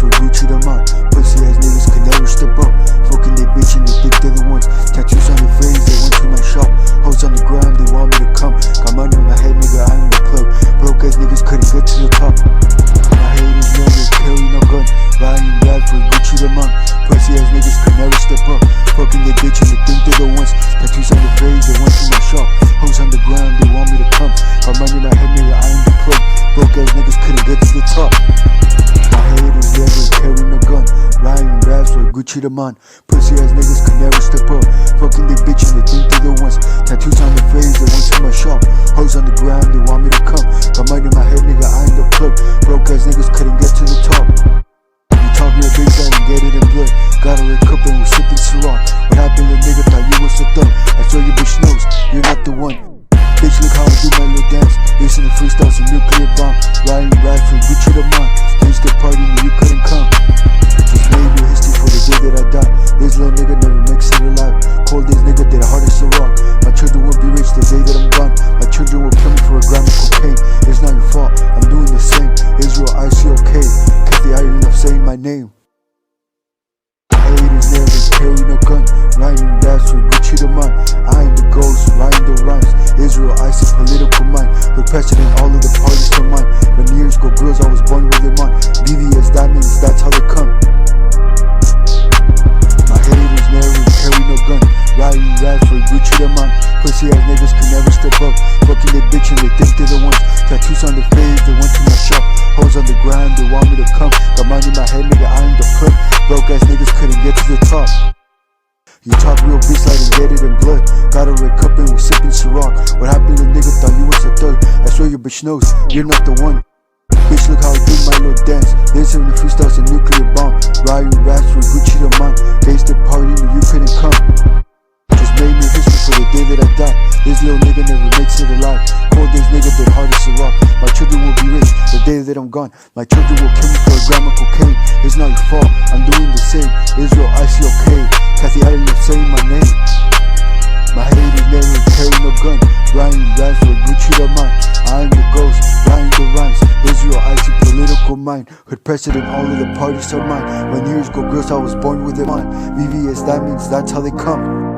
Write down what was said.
for Gucci the mine. Pussy ass niggas could never step up. Fucking they bitch and they think they're the ones. Tattoos on their face, they went to my shop. Hoes on the ground, they want me to come. Got money on my head, nigga, I ain't the plug. Broke ass niggas couldn't get to the top. My haters never carry no gun. Riding bad for Gucci the mine. Pussy ass niggas could never step up. Fucking they bitch and they think they're the ones. Tattoos on their face, they went to my shop. Hoes on the ground, they want me to come. Got money on my head, nigga, I ain't the plug. Broke ass niggas couldn't get to the top. My haters never carry no gun. Riding raps for Gucci the mine. Pussy ass niggas could never step up. Fucking they bitch and they think they're the ones. Tattoos on their face, they went to my shop. Hoes on the ground, they want me to come. Got money in my head, nigga, I ain't the plug. Broke ass niggas couldn't get to the top. You talk real big, I didn't get it in blood. Got a red cup and we sipping Ciroc. What happened, little nigga, thought you was a thug. I saw your bitch knows, you're not the one. Bitch, look how I do my little dance. Listen to freestyles and nuclear bomb. Riding raps for Gucci the mine. Came to the party and you couldn't come. Just made new history for the day that I die. This little nigga never makes it alive. Cold days, nigga, they're the hardest to rock. My children will be rich the day that I'm gone. My children will kill me for a gram of cocaine. It's not your fault, I'm doing the same. Israel, I see okay. Kept the irony of saying my name. Haters never carry no gun. Riding raps for Gucci the mine. I ain't the ghost, writing the rhymes. Israel, I see political mind. With president, all of the parties to mine. When years go girls, I was born with them on. BVS diamonds, that's how they come. My haters never carry no gun. Riding raps for Gucci the mine. Pussy ass niggas can never step up. Fucking they bitch and they think they're the ones. Tattoos on their face, they went to my shop. Hoes on the ground, they want me to come. Got money in my head, nigga, I ain't the plug. Broke ass niggas couldn't get to the top. You talk real bitch like and get it in blood. Got a red cup and we sipping Ciroc. What happened, little nigga, thought you was a thug. I swear your bitch knows, you're not the one. Bitch, look how I do my little dance. Listen to freestyles and nuclear bomb. Riding raps for Gucci the mine. Gangsta party and you couldn't come. Just made new history for the day that I die. This little nigga never makes it alive. Cold days, nigga, they're hardest to rock. My children will be rich the day that I'm gone. My children will kill me for a gram of cocaine. It's not your fault, I'm doing the same. Israel, I see okay. Kathy, I didn't saying my name. My haters never carry no gun. Riding raps for Gucci the mine. I am the ghost, writing the rhymes. Israel, I see political mind. With president, all of the parties are mine. When years go girls, I was born with them on. VVS diamonds, that's how they come.